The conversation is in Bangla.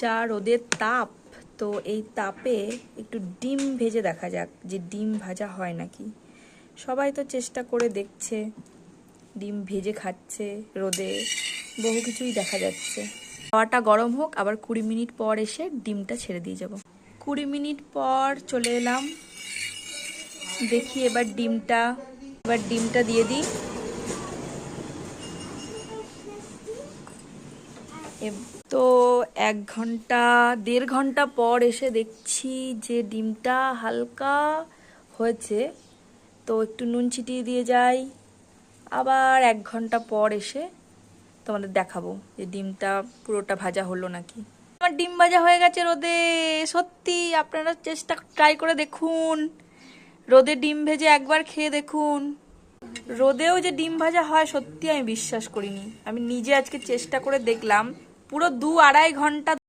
যা রোদের তাপ, তো এই তাপে একটু ডিম ভেজে দেখা যাক যে ডিম ভাজা হয় নাকি। সবাই তো চেষ্টা করে দেখছে, ডিম ভেজে খাচ্ছে রোদে, বহু কিছুই দেখা যাচ্ছে। তাওয়াটা গরম হোক, আবার 20 মিনিট পর এসে ডিমটা ছেড়ে দিয়ে যাব। 20 মিনিট পর চলে এলাম, দেখি এবার ডিমটা দিয়ে দিই। তো 1 ঘন্টা 1.5 ঘন্টা পর এসে দেখছি যে ডিমটা হালকা হয়েছে, তো একটু নুন ছিটিয়ে দিয়ে যাই। আবার 1 ঘন্টা পর এসে তোমাদের দেখাবো যে ডিমটা পুরোটা ভাজা হলো নাকি। আমার ডিম ভাজা হয়ে গেছে রোদে, সত্যি আপনারা ট্রাই করে দেখুন, রোদে ডিম ভেজে একবার খেয়ে দেখুন। রোদেও যে ডিম ভাজা হয় সত্যি আমি বিশ্বাস করিনি, আমি নিজে আজকে চেষ্টা করে দেখলাম। পুরো 2-2.5 ঘন্টা